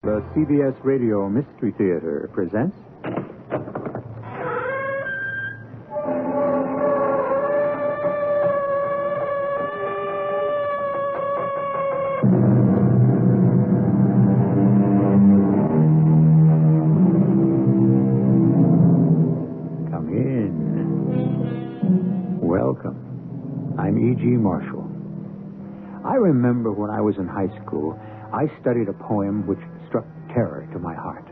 The CBS Radio Mystery Theater presents... Come in. Welcome. I'm E.G. Marshall. I remember when I was in high school, I studied a poem which struck terror to my heart.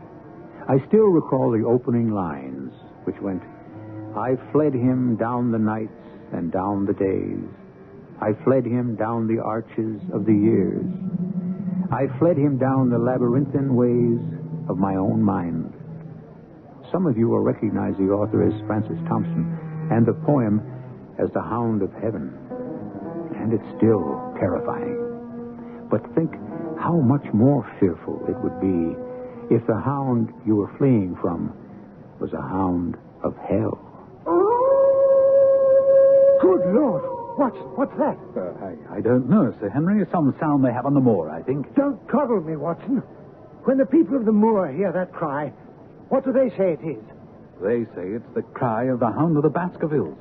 I still recall the opening lines, which went, I fled him down the nights and down the days. I fled him down the arches of the years. I fled him down the labyrinthine ways of my own mind. Some of you will recognize the author as Francis Thompson and the poem as the Hound of Heaven. And it's still terrifying. But think how much more fearful it would be if the hound you were fleeing from was a hound of hell. Good Lord! What's that? I don't know, Sir Henry. Some sound they have on the moor, I think. Don't coddle me, Watson. When the people of the moor hear that cry, what do they say it is? They say it's the cry of the Hound of the Baskervilles,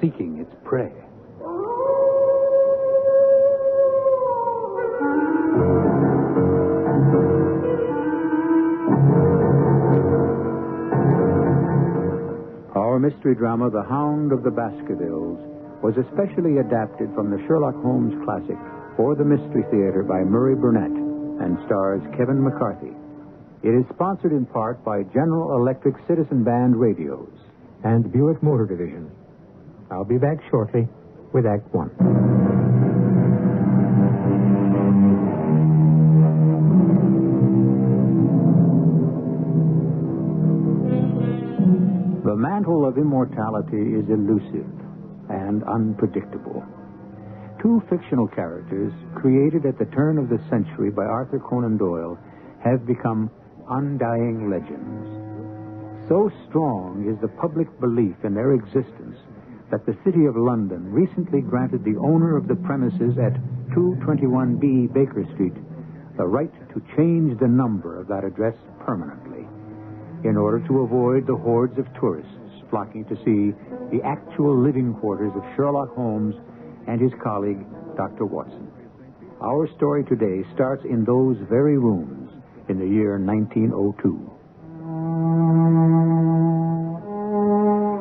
seeking its prey. Our mystery drama, The Hound of the Baskervilles, was especially adapted from the Sherlock Holmes classic for the Mystery Theater by Murray Burnett and stars Kevin McCarthy. It is sponsored in part by General Electric Citizen Band Radios and Buick Motor Division. I'll be back shortly with Act One. The mantle of immortality is elusive and unpredictable. Two fictional characters, created at the turn of the century by Arthur Conan Doyle, have become undying legends. So strong is the public belief in their existence that the City of London recently granted the owner of the premises at 221B Baker Street the right to change the number of that address permanently, in order to avoid the hordes of tourists flocking to see the actual living quarters of Sherlock Holmes and his colleague, Dr. Watson. Our story today starts in those very rooms in the year 1902.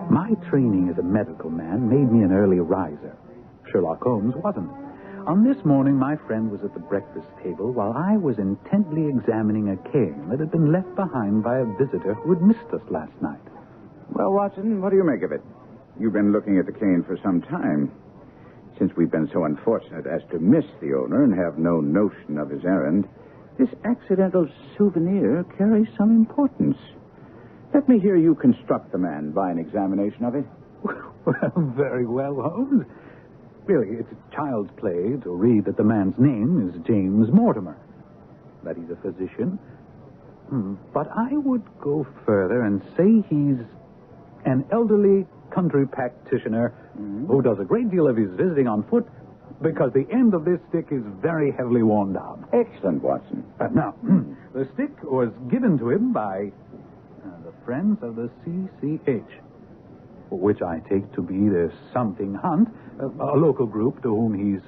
My training as a medical man made me an early riser. Sherlock Holmes wasn't. On this morning, my friend was at the breakfast table while I was intently examining a cane that had been left behind by a visitor who had missed us last night. Well, Watson, what do you make of it? You've been looking at the cane for some time. Since we've been so unfortunate as to miss the owner and have no notion of his errand, this accidental souvenir carries some importance. Let me hear you construct the man by an examination of it. Well, very well, Holmes. Really, it's a child's play to read that the man's name is James Mortimer, that he's a physician. But I would go further and say he's an elderly country practitioner who does a great deal of his visiting on foot because the end of this stick is very heavily worn down. Excellent, Watson. Now, the stick was given to him by the Friends of the CCH, which I take to be the Something Hunt, a local group to whom he's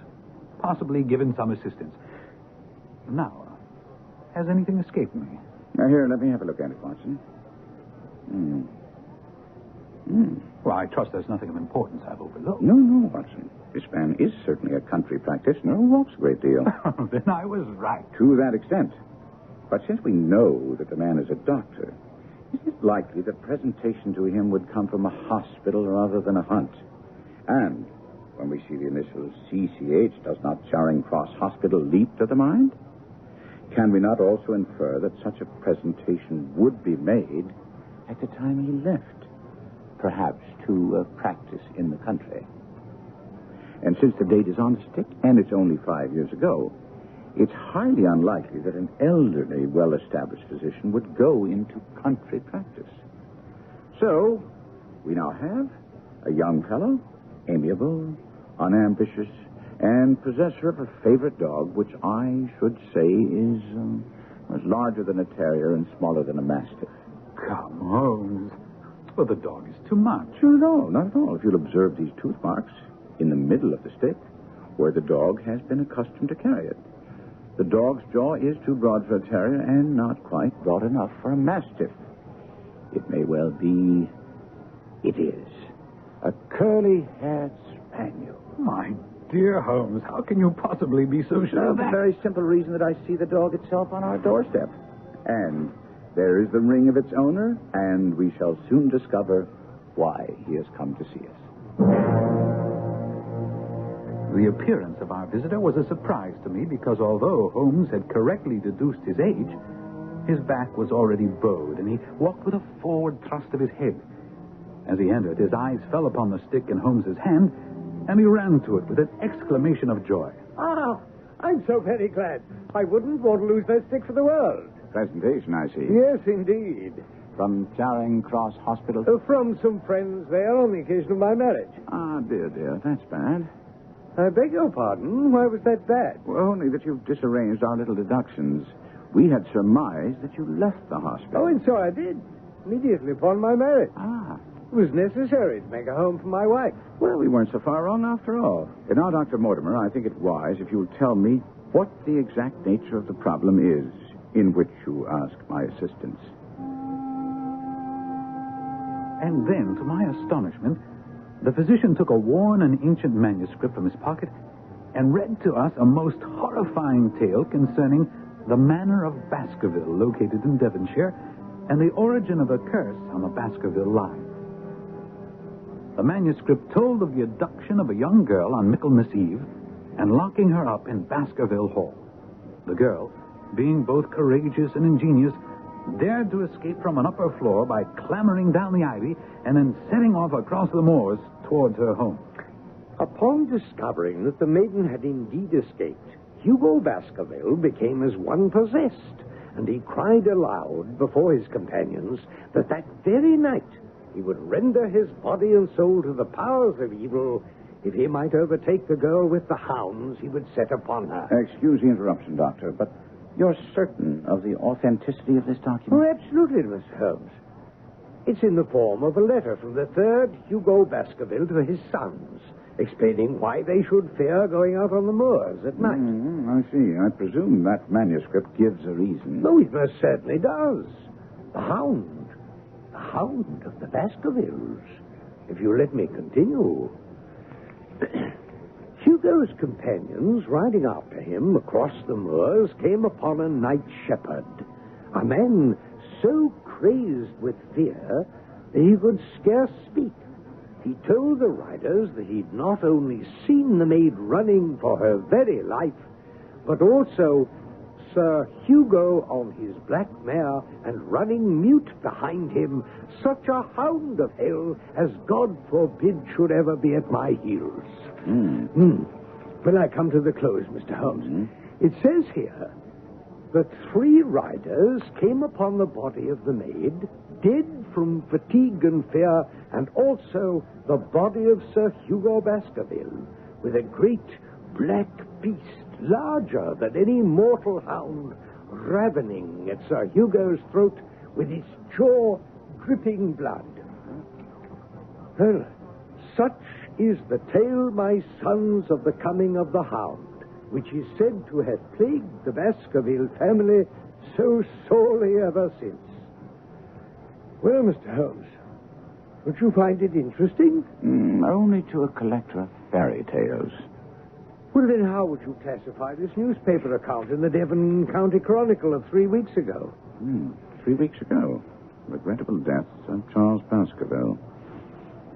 possibly given some assistance. Now, has anything escaped me? Now, here, let me have a look at it, Watson. Well, I trust there's nothing of importance I've overlooked. No, Watson. This man is certainly a country practitioner who walks a great deal. Then I was right. To that extent. But since we know that the man is a doctor, is it likely that presentation to him would come from a hospital rather than a hunt? And when we see the initials CCH, does not Charing Cross Hospital leap to the mind? Can we not also infer that such a presentation would be made at the time he left? Perhaps to practice in the country. And since the date is on the stick, and it's only 5 years ago, it's highly unlikely that an elderly, well-established physician would go into country practice. So, we now have a young fellow, amiable, unambitious, and possessor of a favorite dog, which I should say is It was larger than a terrier and smaller than a mastiff. Come, Holmes. Well, the dog is too much. No, not at all. If you'll observe these tooth marks in the middle of the stick, where the dog has been accustomed to carry it. The dog's jaw is too broad for a terrier and not quite broad enough for a mastiff. It may well be... It is. A curly-haired spaniel. My dear Holmes, how can you possibly be so sure of The that? very simple reason that I see the dog itself on our doorstep. And there is the ring of its owner, and we shall soon discover why he has come to see us. The appearance of our visitor was a surprise to me because although Holmes had correctly deduced his age, his back was already bowed, and he walked with a forward thrust of his head. As he entered, his eyes fell upon the stick in Holmes's hand, and he ran to it with an exclamation of joy. Ah, I'm so very glad. I wouldn't want to lose that stick for the world. Presentation, I see. Yes, indeed. From Charing Cross Hospital? From some friends there on the occasion of my marriage. Ah, dear, that's bad. I beg your pardon. Why was that bad? Well, only that you've disarranged our little deductions. We had surmised that you left the hospital. Oh, and so I did. Immediately upon my marriage. Ah. It was necessary to make a home for my wife. Well, we weren't so far wrong after all. And now, Dr. Mortimer, I think it wise if you'll tell me what the exact nature of the problem is in which you ask my assistance. And then, to my astonishment, the physician took a worn and ancient manuscript from his pocket and read to us a most horrifying tale concerning the manor of Baskerville, located in Devonshire, and the origin of a curse on the Baskerville line. The manuscript told of the abduction of a young girl on Michaelmas Eve and locking her up in Baskerville Hall. The girl, being both courageous and ingenious, dared to escape from an upper floor by clambering down the ivy and then setting off across the moors towards her home. Upon discovering that the maiden had indeed escaped, Hugo Baskerville became as one possessed, and he cried aloud before his companions that very night he would render his body and soul to the powers of evil if he might overtake the girl with the hounds he would set upon her. Excuse the interruption, Doctor, but you're certain of the authenticity of this document? Oh, absolutely, Mr. Holmes. It's in the form of a letter from the third Hugo Baskerville to his sons, explaining why they should fear going out on the moors at night. I see. I presume that manuscript gives a reason. No, it most certainly does. The Hound. The Hound of the Baskervilles. If you let me continue. Hugo's companions, riding after him across the moors, came upon a night shepherd, a man so crazed with fear that he could scarce speak. He told the riders that he'd not only seen the maid running for her very life, but also Sir Hugo on his black mare and running mute behind him such a hound of hell as God forbid should ever be at my heels. When I come to the close, Mr. Holmes, it says here that 3 riders came upon the body of the maid, dead from fatigue and fear, and also the body of Sir Hugo Baskerville, with a great black beast, larger than any mortal hound, ravening at Sir Hugo's throat with its jaw dripping blood. Well, such is the tale, my sons, of the coming of the Hound, which is said to have plagued the Baskerville family so sorely ever since. Well, Mr. Holmes, would you find it interesting? Only to a collector of fairy tales. Well, then how would you classify this newspaper account in the Devon County Chronicle of 3 weeks ago? 3 weeks ago. Regrettable death of Charles Baskerville.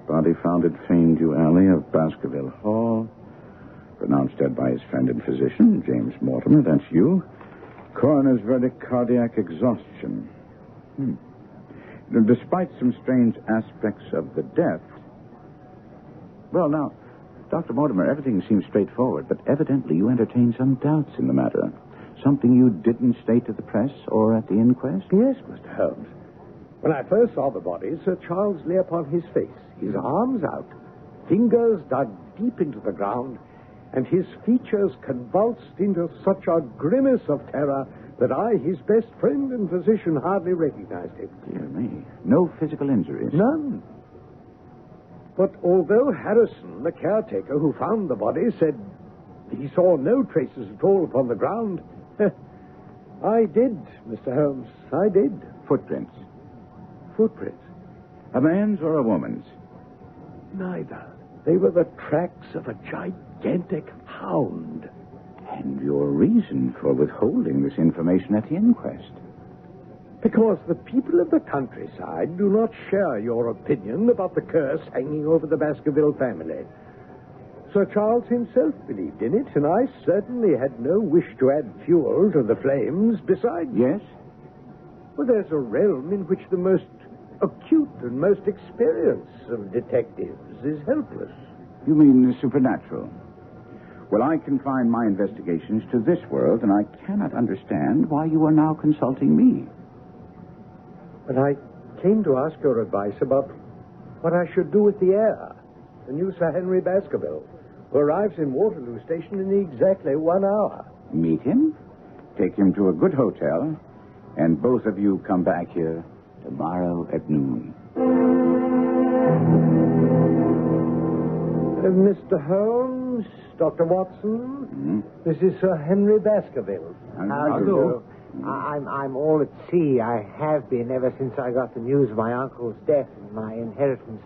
Body found at famed Yew Alley of Baskerville Hall. Pronounced dead by his friend and physician, James Mortimer. That's you. Coroner's verdict, cardiac exhaustion. Despite some strange aspects of the death... Well, now, Dr. Mortimer, everything seems straightforward, but evidently you entertain some doubts in the matter. Something you didn't state to the press or at the inquest? Yes, Mr. Holmes. When I first saw the body, Sir Charles lay upon his face, his arms out, fingers dug deep into the ground, and his features convulsed into such a grimace of terror that I, his best friend and physician, hardly recognized him. Dear me. No physical injuries? None. But although Harrison, the caretaker who found the body, said he saw no traces at all upon the ground, I did, Mr. Holmes. I did. Footprints? Footprints? A man's or a woman's? Neither. They were the tracks of a gigantic hound. And your reason for withholding this information at the inquest? Because the people of the countryside do not share your opinion about the curse hanging over the Baskerville family. Sir Charles himself believed in it, and I certainly had no wish to add fuel to the flames. Besides... Yes? Well, there's a realm in which the most acute and most experienced of detectives is helpless. You mean the supernatural? Well, I confine my investigations to this world, and I cannot understand why you are now consulting me. But I came to ask your advice about what I should do with the heir, the new Sir Henry Baskerville, who arrives in Waterloo Station in exactly 1 hour. Meet him, take him to a good hotel, and both of you come back here tomorrow at noon. Mr. Holmes, Dr. Watson, This is Sir Henry Baskerville. How do you do? I'm all at sea. I have been ever since I got the news of my uncle's death and my inheritance.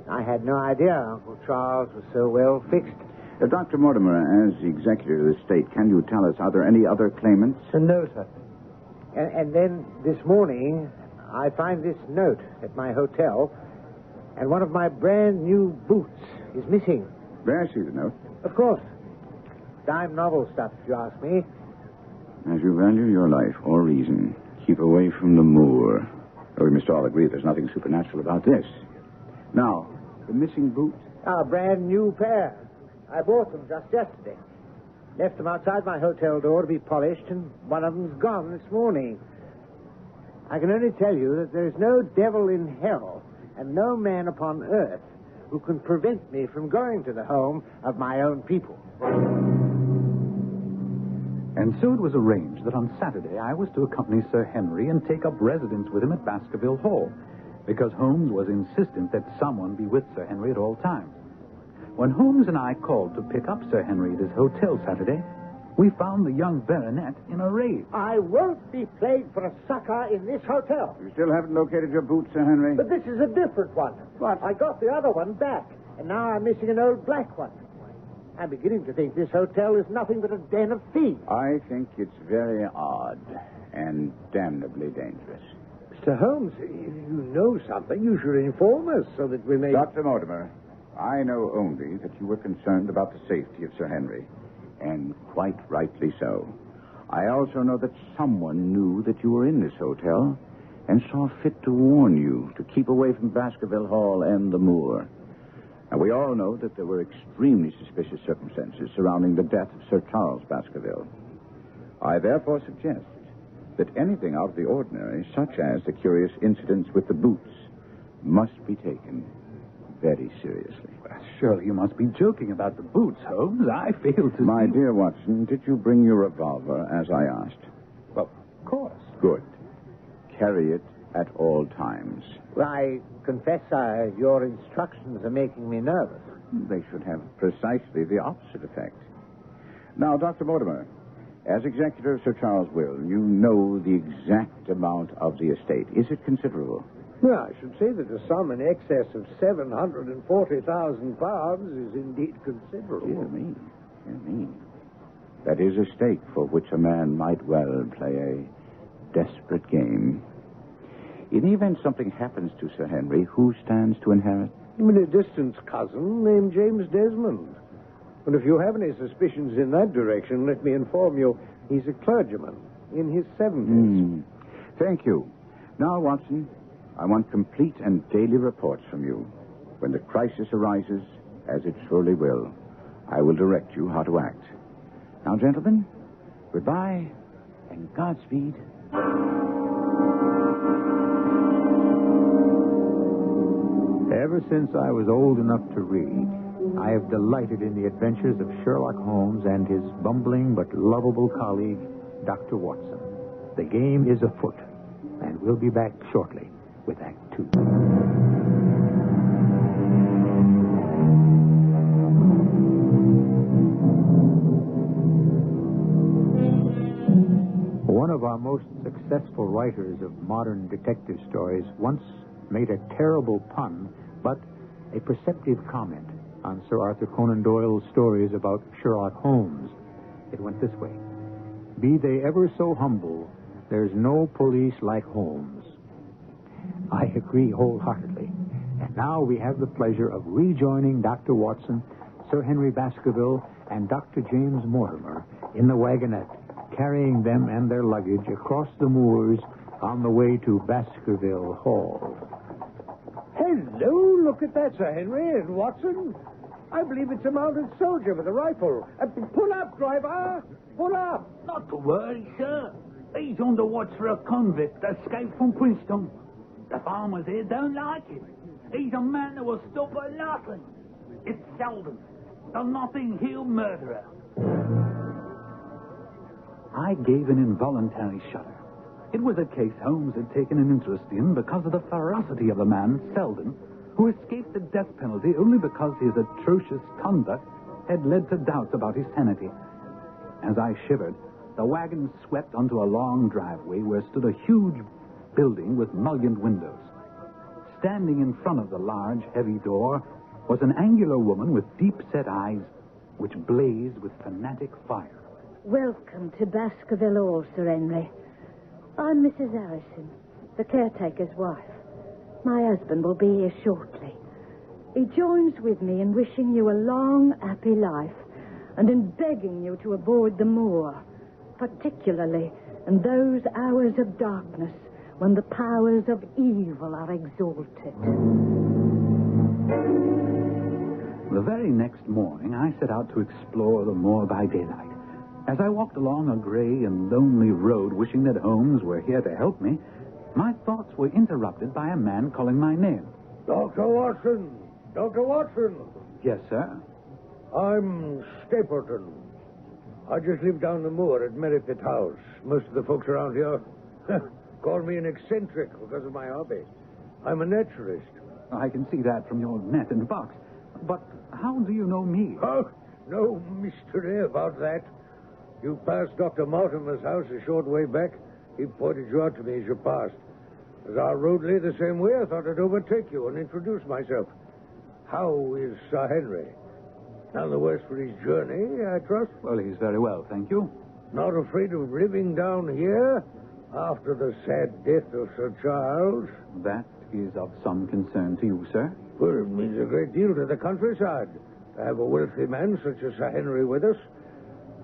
I had no idea Uncle Charles was so well fixed. Dr. Mortimer, as the executor of the estate, can you tell us, are there any other claimants? No, sir. And then this morning, I find this note at my hotel, and one of my brand new boots is missing. May I see the note? Of course. Dime novel stuff, if you ask me. As you value your life or reason, keep away from the moor. We must all agree there's nothing supernatural about this. Now, the missing boot? A brand new pair. I bought them just yesterday. Left them outside my hotel door to be polished, and one of them's gone this morning. I can only tell you that there is no devil in hell and no man upon earth who can prevent me from going to the home of my own people. And so it was arranged that on Saturday I was to accompany Sir Henry and take up residence with him at Baskerville Hall, because Holmes was insistent that someone be with Sir Henry at all times. When Holmes and I called to pick up Sir Henry at his hotel Saturday, we found the young baronet in a rage. I won't be played for a sucker in this hotel. You still haven't located your boot, Sir Henry? But this is a different one. What? I got the other one back, and now I'm missing an old black one. I'm beginning to think this hotel is nothing but a den of thieves. I think it's very odd and damnably dangerous. Mr. Holmes, if you know something, you should inform us so that we may... Dr. Mortimer, I know only that you were concerned about the safety of Sir Henry, and quite rightly so. I also know that someone knew that you were in this hotel and saw fit to warn you to keep away from Baskerville Hall and the moor. And we all know that there were extremely suspicious circumstances surrounding the death of Sir Charles Baskerville. I therefore suggest that anything out of the ordinary, such as the curious incidents with the boots, must be taken very seriously. Well, surely you must be joking about the boots, Holmes. I fail to My see... dear Watson, did you bring your revolver as I asked? Well, of course. Good. Carry it at all times. Well, I confess, your instructions are making me nervous. They should have precisely the opposite effect. Now, Dr. Mortimer, as executor of Sir Charles' will, you know the exact amount of the estate. Is it considerable? Well, I should say that a sum in excess of £740,000 is indeed considerable. Dear me. Dear me. That is a stake for which a man might well play a desperate game. In the event something happens to Sir Henry, who stands to inherit? A distant cousin named James Desmond. And if you have any suspicions in that direction, let me inform you, he's a clergyman in his 70s. Thank you. Now, Watson, I want complete and daily reports from you. When the crisis arises, as it surely will, I will direct you how to act. Now, gentlemen, goodbye and Godspeed. Ever since I was old enough to read, I have delighted in the adventures of Sherlock Holmes and his bumbling but lovable colleague, Dr. Watson. The game is afoot, and we'll be back shortly with Act Two. One of our most successful writers of modern detective stories once made a terrible pun, but a perceptive comment on Sir Arthur Conan Doyle's stories about Sherlock Holmes. It went this way: "Be they ever so humble, there's no police like Holmes." I agree wholeheartedly. And now we have the pleasure of rejoining Dr. Watson, Sir Henry Baskerville, and Dr. James Mortimer in the wagonette, carrying them and their luggage across the moors on the way to Baskerville Hall. Hello, look at that, Sir Henry and Watson. I believe it's a mounted soldier with a rifle. Pull up, driver. Pull up. Not to worry, sir. He's on the watch for a convict escaped from Princeton. The farmers here don't like him. He's a man that will stop at nothing. It's Selden, the Notting Hill murderer. I gave an involuntary shudder. It was a case Holmes had taken an interest in because of the ferocity of the man, Selden, who escaped the death penalty only because his atrocious conduct had led to doubts about his sanity. As I shivered, the wagon swept onto a long driveway where stood a huge building with mullioned windows. Standing in front of the large, heavy door was an angular woman with deep-set eyes which blazed with fanatic fire. Welcome to Baskerville Hall, Sir Henry. I'm Mrs. Harrison, the caretaker's wife. My husband will be here shortly. He joins with me in wishing you a long, happy life and in begging you to avoid the moor, particularly in those hours of darkness when the powers of evil are exalted. The very next morning, I set out to explore the moor by daylight. As I walked along a gray and lonely road, wishing that Holmes were here to help me, my thoughts were interrupted by a man calling my name. Dr. Watson. Dr. Watson. Yes, sir. I'm Stapleton. I just live down the moor at Merripit House. Most of the folks around here call me an eccentric because of my hobby. I'm a naturalist. I can see that from your net and box. But how do you know me? Oh, no mystery about that. You passed Dr. Mortimer's house a short way back. He pointed you out to me as you passed. As our road lay the same way, I thought I'd overtake you and introduce myself. How is Sir Henry? None the worse for his journey, I trust? Well, he's very well, thank you. Not afraid of living down here after the sad death of Sir Charles? That is of some concern to you, sir. Well, it means a great deal to the countryside to have a wealthy man such as Sir Henry with us.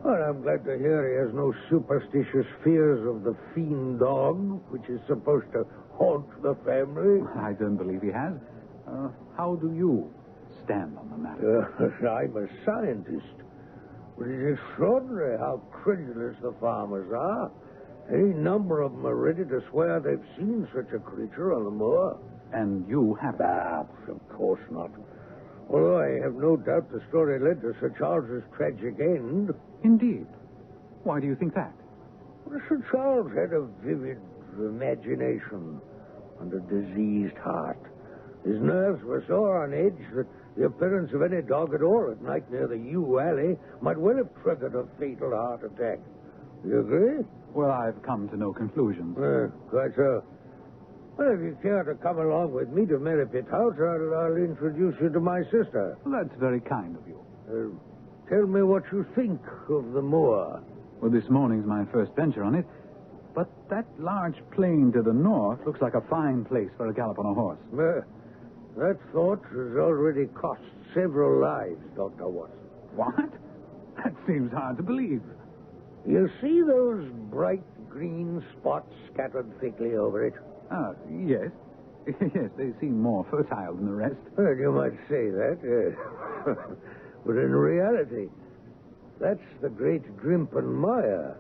Well, I'm glad to hear he has no superstitious fears of the fiend dog, which is supposed to haunt the family. I don't believe he has. How do you stand on the matter? I'm a scientist. But it's extraordinary how credulous the farmers are. Any number of them are ready to swear they've seen such a creature on the moor. And you haven't? Of course not. Although I have no doubt the story led to Sir Charles's tragic end. Indeed. Why do you think that? Well, Sir Charles had a vivid imagination and a diseased heart. His nerves were so on edge that the appearance of any dog at all at night near the Yew Alley might well have triggered a fatal heart attack. Do you agree? Well, I've come to no conclusions. Quite so. Well, if you care to come along with me to Merripit House, I'll introduce you to my sister. Well, that's very kind of you. Tell me what you think of the moor. Well, this morning's my first venture on it. But that large plain to the north looks like a fine place for a gallop on a horse. That thought has already cost several lives, Dr. Watson. What? That seems hard to believe. You see those bright green spots scattered thickly over it? Yes. Yes, they seem more fertile than the rest. Well, you might say that, yes. But in reality, that's the great Grimpen Mire.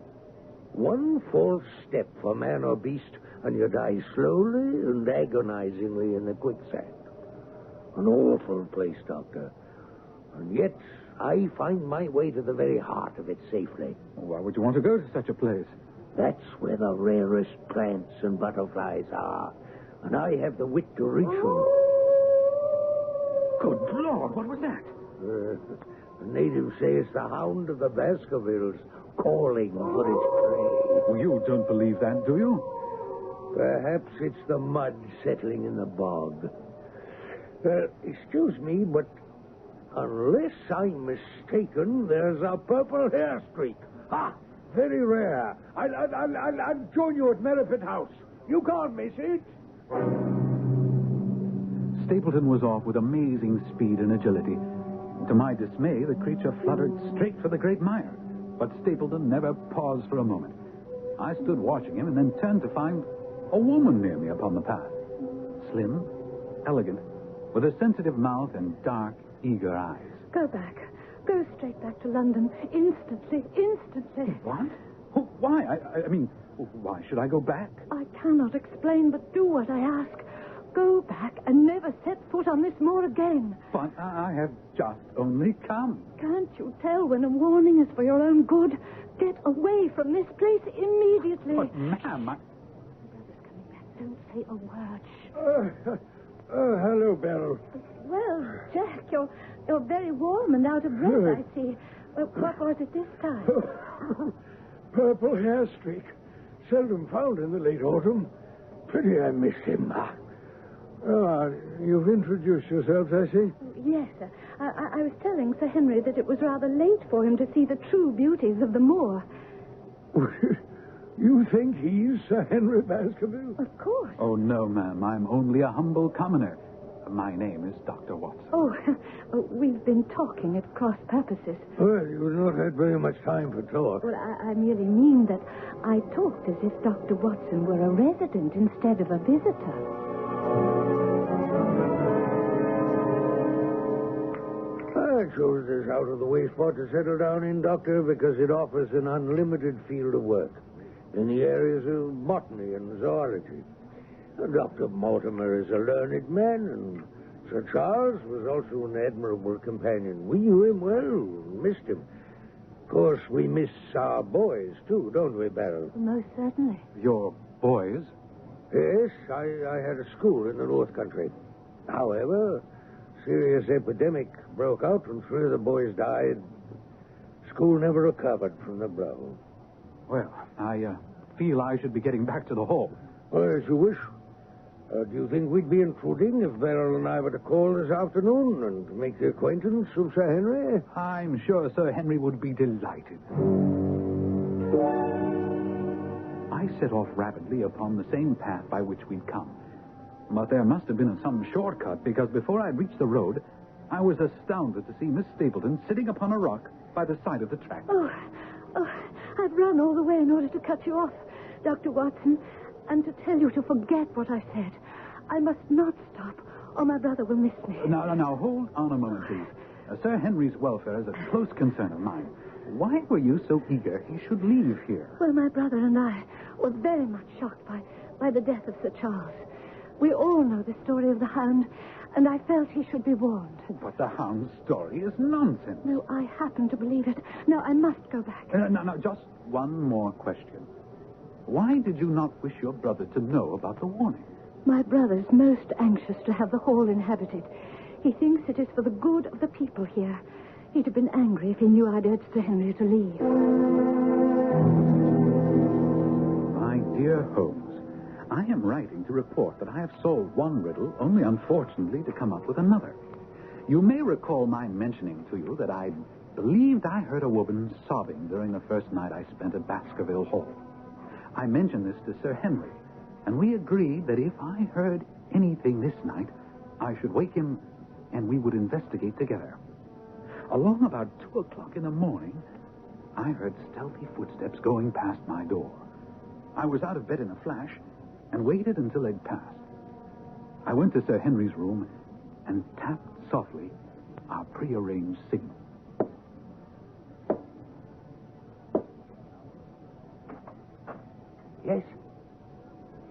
One false step for man or beast, and you die slowly and agonizingly in the quicksand. An awful place, Doctor. And yet, I find my way to the very heart of it safely. Why would you want to go to such a place? That's where the rarest plants and butterflies are. And I have the wit to reach them. Good Lord, what was that? The natives say it's the Hound of the Baskervilles calling for its prey. Well, you don't believe that, do you? Perhaps it's the mud settling in the bog. Excuse me, but unless I'm mistaken, there's a purple hair streak. Ah, very rare. I'll join you at Merripit House. You can't miss it. Stapleton was off with amazing speed and agility. To my dismay, the creature fluttered straight for the great mire. But Stapleton never paused for a moment. I stood watching him and then turned to find a woman near me upon the path. Slim, elegant, with a sensitive mouth and dark, eager eyes. Go back. Go straight back to London. Instantly. What? Why? I mean, why should I go back? I cannot explain, but do what I ask. Go back and never set foot on this moor again. But I have just only come. Can't you tell when a warning is for your own good? Get away from this place immediately. But, ma'am, My brother's coming back. Don't say a word. Hello, Beryl. Well, Jack, you're very warm and out of breath, I see. What was it this time? Purple hair streak. Seldom found in the late autumn. Pity I missed him. You've introduced yourselves, I see. Yes, sir. I was telling Sir Henry that it was rather late for him to see the true beauties of the moor. You think he's Sir Henry Baskerville? Of course. Oh, no, ma'am. I'm only a humble commoner. My name is Dr. Watson. Oh, we've been talking at cross purposes. Well, you've not had very much time for talk. Well, I merely mean that I talked as if Dr. Watson were a resident instead of a visitor. I chose this out-of-the-way spot to settle down in, Doctor, because it offers an unlimited field of work in the areas of botany and zoology. Dr. Mortimer is a learned man, and Sir Charles was also an admirable companion. We knew him well, missed him. Of course, we miss our boys, too, don't we, Beryl? Most certainly. Your boys? Yes, I had a school in the North Country. However, serious epidemic broke out and 3 of the boys died. School never recovered from the blow. Well, I feel I should be getting back to the hall. Well, as you wish. Do you think we'd be intruding if Beryl and I were to call this afternoon and make the acquaintance of Sir Henry? I'm sure Sir Henry would be delighted. I set off rapidly upon the same path by which we'd come. But there must have been some shortcut, because before I'd reached the road, I was astounded to see Miss Stapleton sitting upon a rock by the side of the track. Oh, I've run all the way in order to cut you off, Dr. Watson, and to tell you to forget what I said. I must not stop, or my brother will miss me. Now, hold on a moment, please. Sir Henry's welfare is a close concern of mine. Why were you so eager he should leave here? Well, my brother and I were very much shocked by the death of Sir Charles. We all know the story of the Hound, and I felt he should be warned. But the Hound's story is nonsense. No, I happen to believe it. Now, I must go back. No, just one more question. Why did you not wish your brother to know about the warning? My brother's most anxious to have the hall inhabited. He thinks it is for the good of the people here. He'd have been angry if he knew I'd urged Sir Henry to leave. My dear Holmes, I am writing to report that I have solved one riddle, only unfortunately to come up with another. You may recall my mentioning to you that I believed I heard a woman sobbing during the first night I spent at Baskerville Hall. I mentioned this to Sir Henry, and we agreed that if I heard anything this night, I should wake him and we would investigate together. Along about 2 o'clock in the morning, I heard stealthy footsteps going past my door. I was out of bed in a flash and waited until they'd passed. I went to Sir Henry's room and tapped softly our prearranged signal. Yes?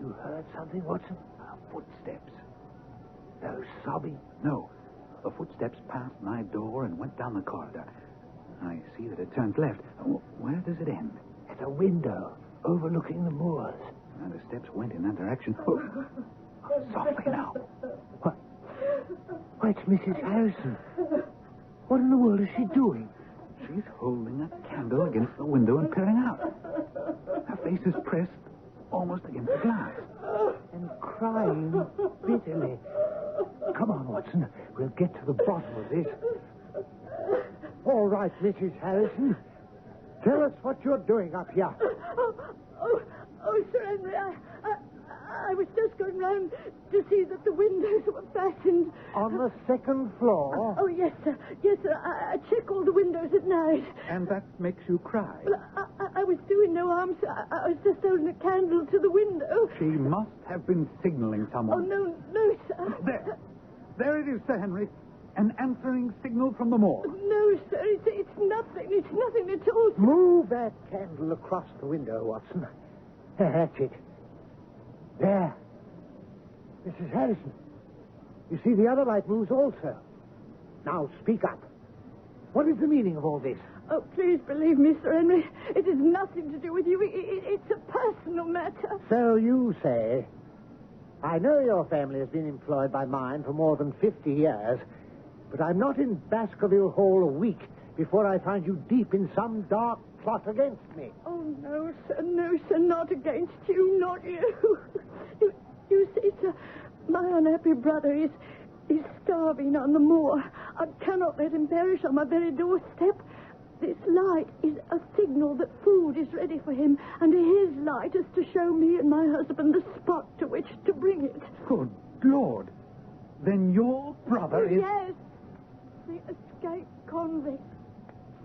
You heard something, Watson? Footsteps. No sobbing? No. The footsteps passed my door and went down the corridor. I see that it turns left. Where does it end? At a window. overlooking the moors. And the steps went in that direction. Oh, softly now. What? Why, it's Mrs. Harrison. What in the world is she doing? She's holding a candle against the window and peering out. Her face is pressed almost against the glass. And crying bitterly. Come on, Watson. We'll get to the bottom of this. All right, Mrs. Harrison. Tell us what you're doing up here. Oh, Sir Henry, I was just going round to see that the windows were fastened. On the second floor? Oh, yes, sir. Yes, sir. I check all the windows at night. And that makes you cry? Well, I was doing no harm, sir. I was just holding a candle to the window. She must have been signaling Oh, someone. no, sir. There it is, Sir Henry. An answering signal from the moor. No, sir. It's nothing. It's nothing at all, sir. Move that candle across the window, Watson. That's it. There. Mrs. Harrison. You see, the other light moves also. Now, speak up. What is the meaning of all this? Oh, please believe me, Sir Henry. It has nothing to do with you. It's a personal matter. So you say. I know your family has been employed by mine for more than 50 years, but I'm not in Baskerville Hall a week before I find you deep in some dark plot against me. Oh, no, sir, not against you, not you. You see, sir, my unhappy brother is starving on the moor. I cannot let him perish on my very doorstep. This light is a signal that food is ready for him, and his light is to show me and my husband the spot to which to bring it. Good Lord. Then your brother is... Yes, the escaped convict,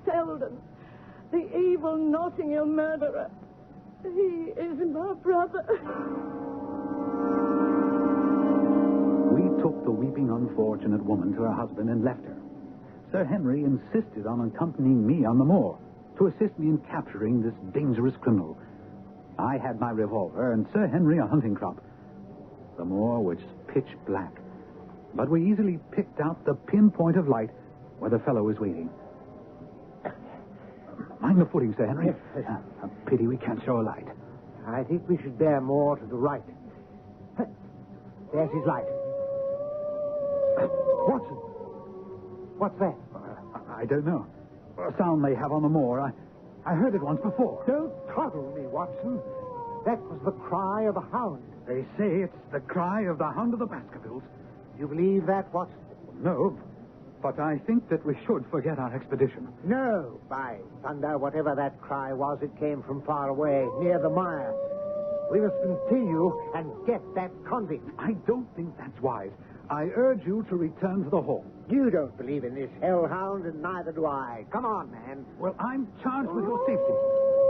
Selden, the evil Notting Hill murderer. He is my brother. We took the weeping unfortunate woman to her husband and left her. Sir Henry insisted on accompanying me on the moor to assist me in capturing this dangerous criminal. I had my revolver and Sir Henry a hunting crop. The moor was pitch black, but we easily picked out the pinpoint of light where the fellow was waiting. Mind the footing, Sir Henry. Yes. A pity we can't show a light. I think we should bear more to the right. There's his light. Watson. What's that? I don't know. A sound they have on the moor. I heard it once before. Don't trouble me, Watson. That was the cry of a hound. They say it's the cry of the Hound of the Baskervilles. You believe that, Watson? No, but I think that we should forget our expedition. No, by thunder, whatever that cry was, it came from far away, near the mire. We must continue and get that convict. I don't think that's wise. I urge you to return to the hall. You don't believe in this hellhound, and neither do I. Come on, man. Well, I'm charged with your safety.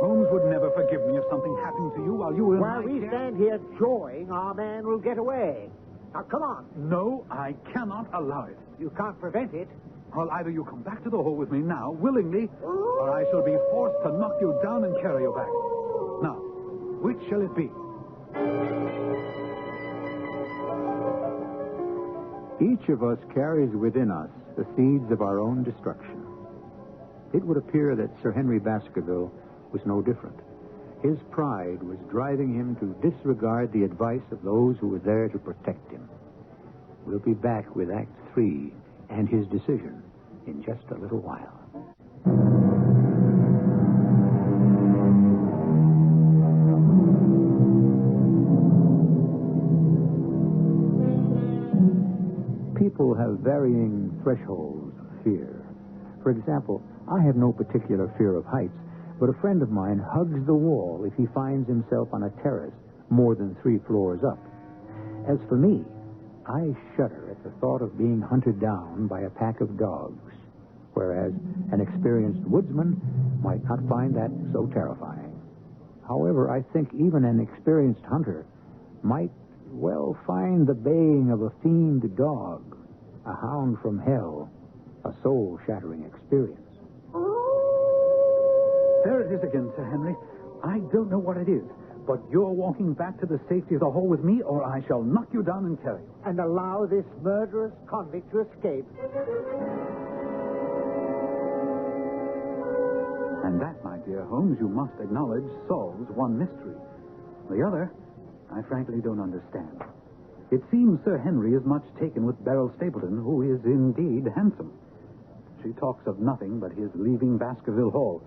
Holmes would never forgive me if something happened to you while you were in While my we care. stand here jawing, our man will get away. Now, come on. No, I cannot allow it. You can't prevent it. Well, either you come back to the hall with me now, willingly, or I shall be forced to knock you down and carry you back. Now, which shall it be? Each of us carries within us the seeds of our own destruction. It would appear that Sir Henry Baskerville was no different. His pride was driving him to disregard the advice of those who were there to protect him. We'll be back with Act 3 and his decision in just a little while. People have varying thresholds of fear. For example, I have no particular fear of heights, but a friend of mine hugs the wall if he finds himself on a terrace more than 3 floors up. As for me, I shudder at the thought of being hunted down by a pack of dogs, whereas an experienced woodsman might not find that so terrifying. However, I think even an experienced hunter might, well, find the baying of a fiend dog, a hound from hell, a soul-shattering experience. There it is again, Sir Henry. I don't know what it is, but you're walking back to the safety of the hall with me, or I shall knock you down and carry you. And allow this murderous convict to escape. And that, my dear Holmes, you must acknowledge, solves one mystery. The other, I frankly don't understand. It seems Sir Henry is much taken with Beryl Stapleton, who is indeed handsome. She talks of nothing but his leaving Baskerville Hall,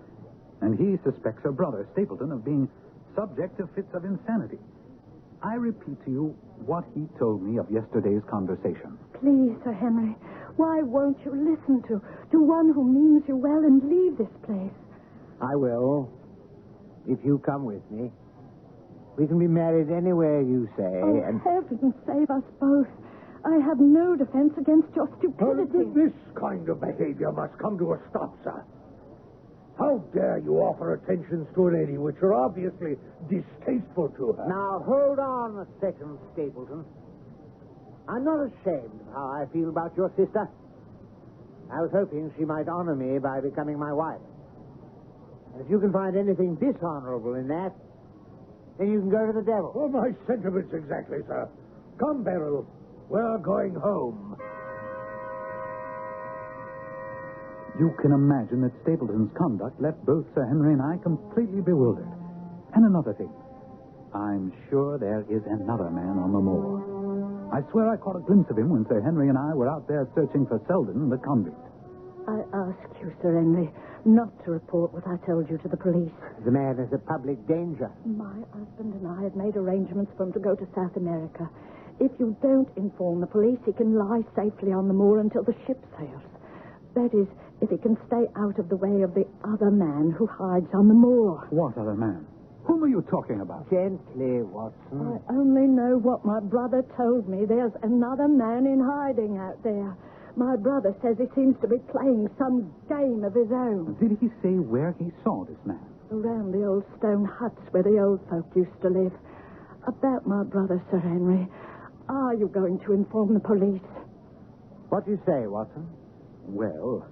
and he suspects her brother, Stapleton, of being subject to fits of insanity. I repeat to you what he told me of yesterday's conversation. Please, Sir Henry, why won't you listen to one who means you well and leave this place? I will, if you come with me. We can be married anywhere you say, Oh, and... heaven save us both. I have no defense against your stupidity. This kind of behavior must come to a stop, sir. How dare you offer attentions to a lady which are obviously distasteful to her? Now, hold on a second, Stapleton. I'm not ashamed of how I feel about your sister. I was hoping she might honor me by becoming my wife. And if you can find anything dishonorable in that, then you can go to the devil. Well, my sentiments exactly, sir. Come, Beryl. We're going home. You can imagine that Stapleton's conduct left both Sir Henry and I completely bewildered. And another thing. I'm sure there is another man on the moor. I swear I caught a glimpse of him when Sir Henry and I were out there searching for Selden, the convict. I ask you, Sir Henry, not to report what I told you to the police. The man is a public danger. My husband and I had made arrangements for him to go to South America. If you don't inform the police, he can lie safely on the moor until the ship sails. That is, if he can stay out of the way of the other man who hides on the moor. What other man? Whom are you talking about? Gently, Watson. I only know what my brother told me. There's another man in hiding out there. My brother says he seems to be playing some game of his own. Did he say where he saw this man? Around the old stone huts where the old folk used to live. About my brother, Sir Henry. Are you going to inform the police? What do you say, Watson? Well,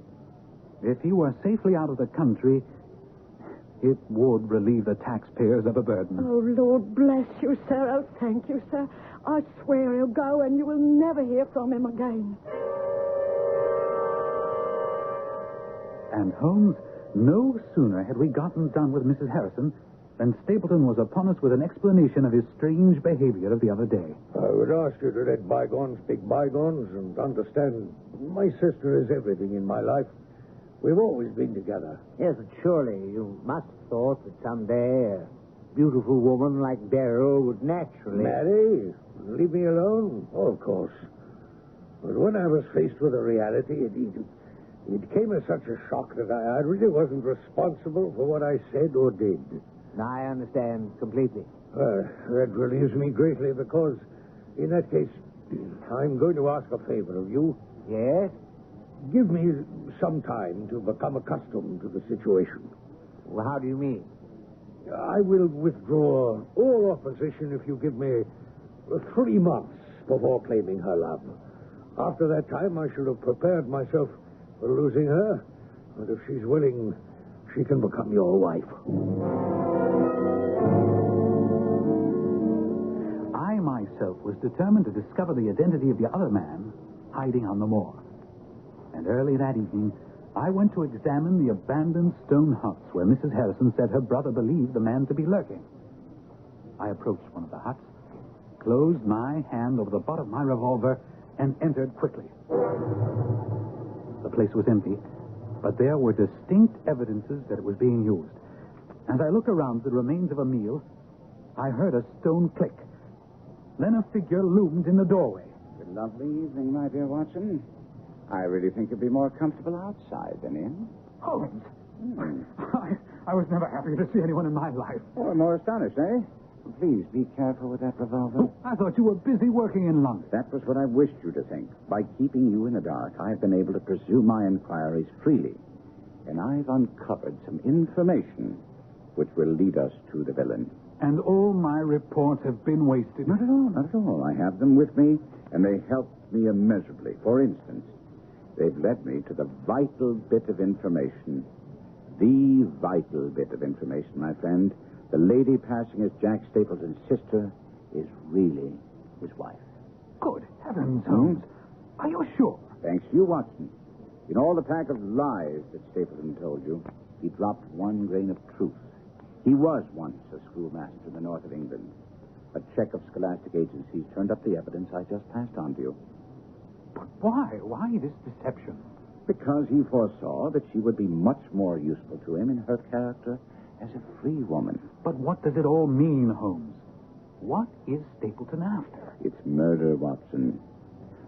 if he were safely out of the country, it would relieve the taxpayers of a burden. Oh, Lord bless you, sir. Oh, thank you, sir. I swear he'll go and you will never hear from him again. And Holmes, no sooner had we gotten done with Mrs. Harrison than Stapleton was upon us with an explanation of his strange behavior of the other day. I would ask you to let bygones be bygones and understand my sister is everything in my life. We've always been together. Yes, but surely you must have thought that someday a beautiful woman like Beryl would naturally... Marry? Leave me alone? Oh, of course. But when I was faced with the reality, it came as such a shock that I really wasn't responsible for what I said or did. I understand completely. That relieves me greatly because, in that case, I'm going to ask a favor of you. Yes? Give me some time to become accustomed to the situation. Well, how do you mean? I will withdraw all opposition if you give me 3 months before claiming her love. After that time, I shall have prepared myself for losing her. And if she's willing, she can become your wife. I myself was determined to discover the identity of the other man hiding on the moor. And early that evening, I went to examine the abandoned stone huts where Mrs. Harrison said her brother believed the man to be lurking. I approached one of the huts, closed my hand over the butt of my revolver, and entered quickly. The place was empty, but there were distinct evidences that it was being used. As I looked around the remains of a meal, I heard a stone click. Then a figure loomed in the doorway. It's a lovely evening, my dear Watson. I really think you'll be more comfortable outside than in. Holmes! I was never happier to see anyone in my life. Oh, more astonished, eh? Please, be careful with that revolver. Oh, I thought you were busy working in London. That was what I wished you to think. By keeping you in the dark, I've been able to pursue my inquiries freely. And I've uncovered some information which will lead us to the villain. And all my reports have been wasted. Not at all, not at all. I have them with me, and they helped me immeasurably. For instance, they've led me to the vital bit of information. The vital bit of information, my friend. The lady passing as Jack Stapleton's sister is really his wife. Good heavens, Holmes. Are you sure? Thanks to you, Watson. In all the pack of lies that Stapleton told you, He dropped one grain of truth. He was once a schoolmaster in the north of England. A check of scholastic agencies turned up the evidence I just passed on to you. But why? Why this deception? Because he foresaw that she would be much more useful to him in her character as a free woman. But what does it all mean, Holmes? What is Stapleton after? It's murder, Watson.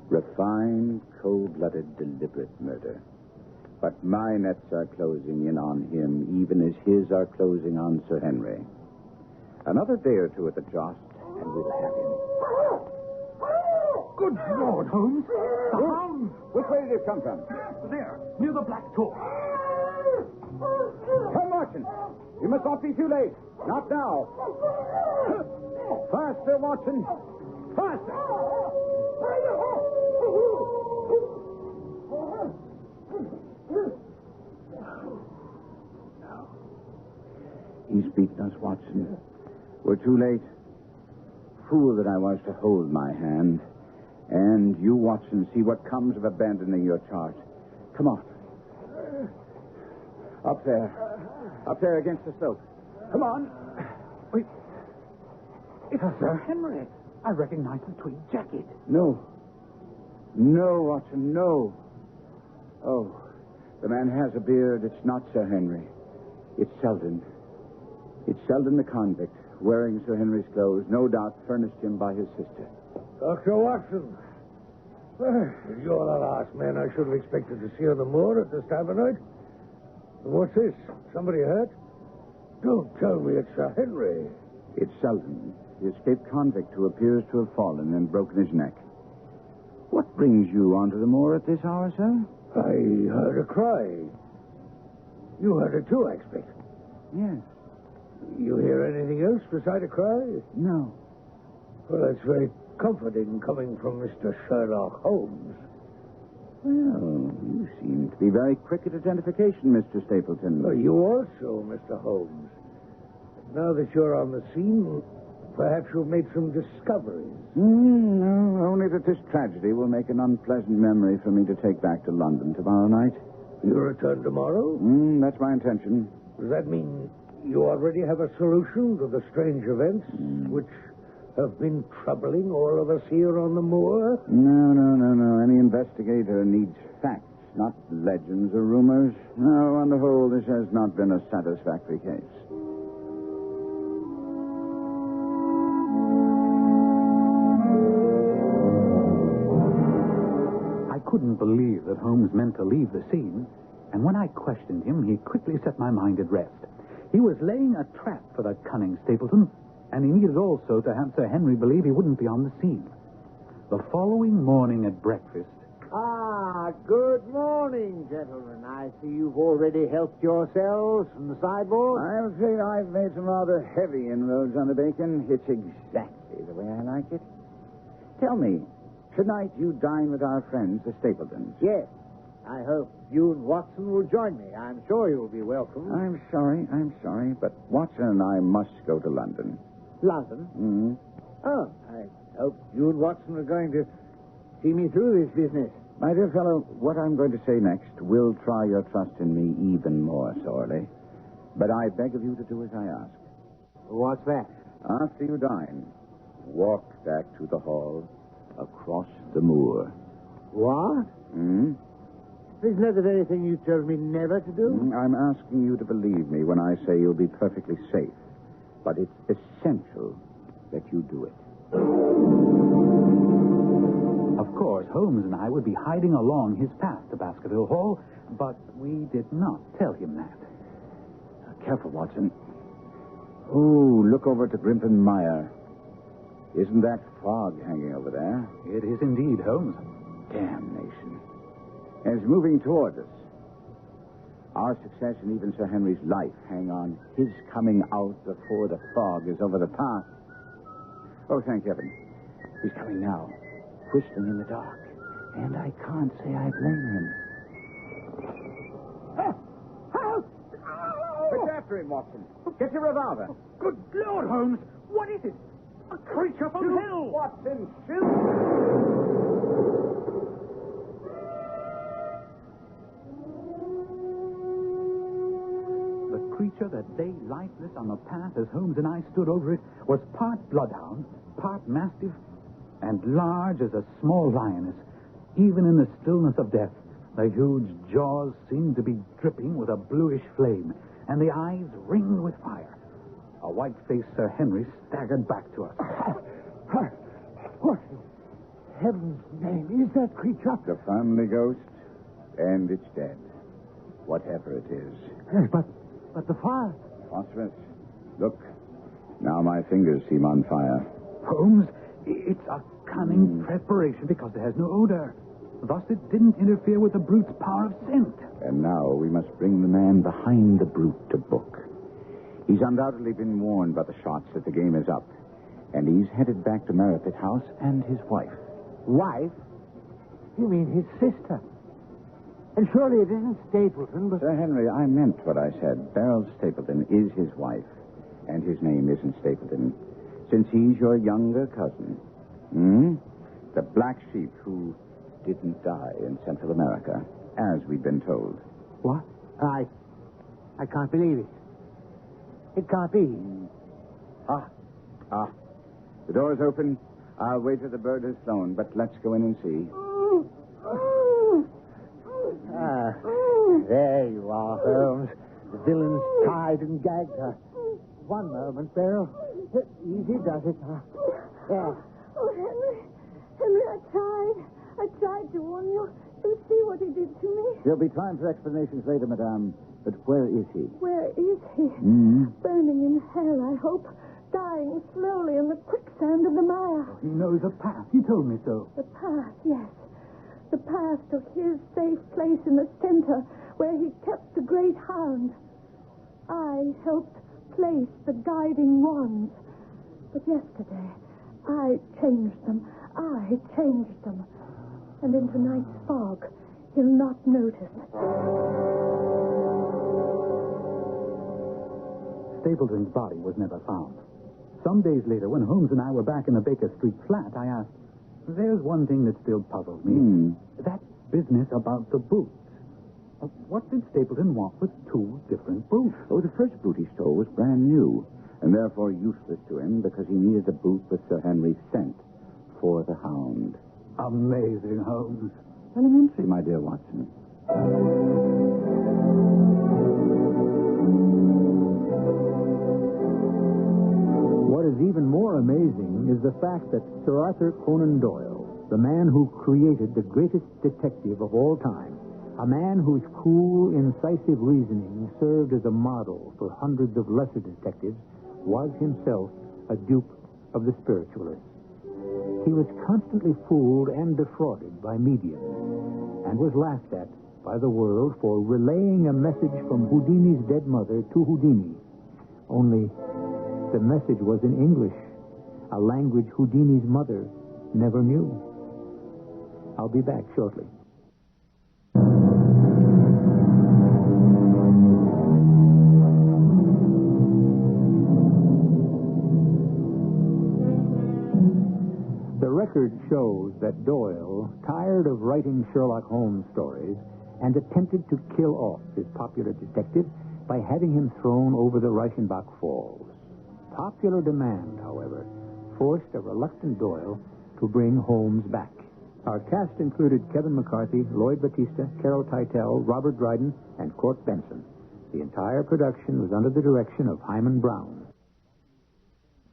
Refined, cold-blooded, deliberate murder. But my nets are closing in on him, even as his are closing on Sir Henry. Another day or two at the joust, and we'll have him. Good Lord, Holmes! The hound! Which way did it come from? There, near the Black Door. Come, Watson. You must not be too late. Not now. Faster, Watson. Faster. He's beaten us, Watson. We're too late. Fool that I was to hold my hand. And you, Watson, see what comes of abandoning your charge. Come on. Up there. Up there against the slope. Come on. Wait. It's Sir Henry. I recognize the tweed jacket. No. No, Watson, no. Oh, the man has a beard. It's not Sir Henry. It's Selden. It's Selden the convict, wearing Sir Henry's clothes, no doubt furnished him by his sister. Dr. Watson. You're the last man I should have expected to see on the moor at this time of night. What's this? Somebody hurt? Don't tell me it's Sir Henry. It's Selden, the escaped convict who appears to have fallen and broken his neck. What brings you onto the moor at this hour, sir? I heard a cry. You heard it too, I expect. Yes. You hear anything else beside a cry? No. Well, that's very comforting coming from Mr. Sherlock Holmes. Well, you seem to be very quick at identification, Mr. Stapleton. You also, Mr. Holmes. Now that you're on the scene, perhaps you've made some discoveries. No, only that this tragedy will make an unpleasant memory for me to take back to London tomorrow night. You return tomorrow? That's my intention. Does that mean you already have a solution to the strange events which have been troubling all of us here on the moor? No. Any investigator needs facts, not legends or rumors. No, on the whole, this has not been a satisfactory case. I couldn't believe that Holmes meant to leave the scene, and when I questioned him, he quickly set my mind at rest. He was laying a trap for that cunning Stapleton, and he needed also to have Sir Henry believe he wouldn't be on the scene. The following morning at breakfast... Good morning, gentlemen. I see you've already helped yourselves from the sideboard. I'm afraid I've made some rather heavy inroads on the bacon. It's exactly the way I like it. Tell me, tonight you dine with our friends, the Stapletons. Yes. I hope you and Watson will join me. I'm sure you'll be welcome. I'm sorry, but Watson and I must go to London. London? Mm-hmm. Oh, I hope you and Watson are going to see me through this business. My dear fellow, what I'm going to say next will try your trust in me even more sorely. But I beg of you to do as I ask. What's that? After you dine, walk back to the hall across the moor. What? Isn't that the very thing you told me never to do? I'm asking you to believe me when I say you'll be perfectly safe. But it's essential that you do it. Of course, Holmes and I would be hiding along his path to Baskerville Hall, but we did not tell him that. Careful, Watson. Oh, look over to Grimpen Mire. Isn't that fog hanging over there? It is indeed, Holmes. Damnation. And it's moving toward us. Our success and even Sir Henry's life hang on his coming out before the fog is over the path. Oh, thank heaven. He's coming now, whistling in the dark. And I can't say I blame him. Help! Get after him, Watson. Get your revolver. Good Lord, Holmes! What is it? A creature from hell! Watson, shoot! creature that lay lifeless on the path as Holmes and I stood over it was part bloodhound, part mastiff, and large as a small lioness. Even in the stillness of death, the huge jaws seemed to be dripping with a bluish flame, and the eyes ringed with fire. A white-faced Sir Henry staggered back to us. What in heaven's name is that creature? The family ghost, and it's dead. Whatever it is. Yes, but the fire. Phosphorus. Look. Now my fingers seem on fire. Holmes, it's a cunning preparation because it has no odor. Thus it didn't interfere with the brute's power of scent. And now we must bring the man behind the brute to book. He's undoubtedly been warned by the shots that the game is up. And he's headed back to Merripit House and his wife. Wife? You mean his sister? And surely it isn't Stapleton, but... Sir Henry, I meant what I said. Beryl Stapleton is his wife. And his name isn't Stapleton. Since he's your younger cousin. The black sheep who didn't die in Central America, as we've been told. What? I can't believe it. It can't be. The door's open. I'll wait till the bird has flown, but let's go in and see. There you are, Holmes. The villain's tied and gagged her. One moment, Beryl. Easy does it. There. Oh, Henry, I tried to warn you. You see what he did to me? There'll be time for explanations later, madame. But where is he? Where is he? Burning in hell, I hope. Dying slowly in the quicksand of the mire. He knows a path. He told me so. The path, yes. The path to his safe place in the center where he kept the great hound. I helped place the guiding wands. But yesterday, I changed them. And in tonight's fog, he'll not notice. Stapleton's body was never found. Some days later, when Holmes and I were back in the Baker Street flat, I asked, there's one thing that still puzzles me. That business about the boots. What did Stapleton want with two different boots? Oh, the first boot he stole was brand new, and therefore useless to him because he needed a boot with Sir Henry's scent for the Hound. Amazing, Holmes. Elementary, my dear Watson. What is even more amazing is the fact that Sir Arthur Conan Doyle, the man who created the greatest detective of all time, a man whose cool, incisive reasoning served as a model for hundreds of lesser detectives, was himself a dupe of the spiritualists. He was constantly fooled and defrauded by mediums and was laughed at by the world for relaying a message from Houdini's dead mother to Houdini. Only the message was in English, a language Houdini's mother never knew. I'll be back shortly. The record shows that Doyle, tired of writing Sherlock Holmes stories, and attempted to kill off his popular detective by having him thrown over the Reichenbach Falls. Popular demand, however, forced a reluctant Doyle to bring Holmes back. Our cast included Kevin McCarthy, Lloyd Battista, Carol Teitel, Robert Dryden, and Court Benson. The entire production was under the direction of Himan Brown.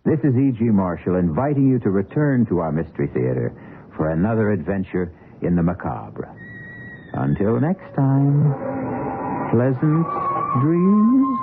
This is E.G. Marshall inviting you to return to our Mystery Theater for another adventure in the macabre. Until next time, pleasant dreams.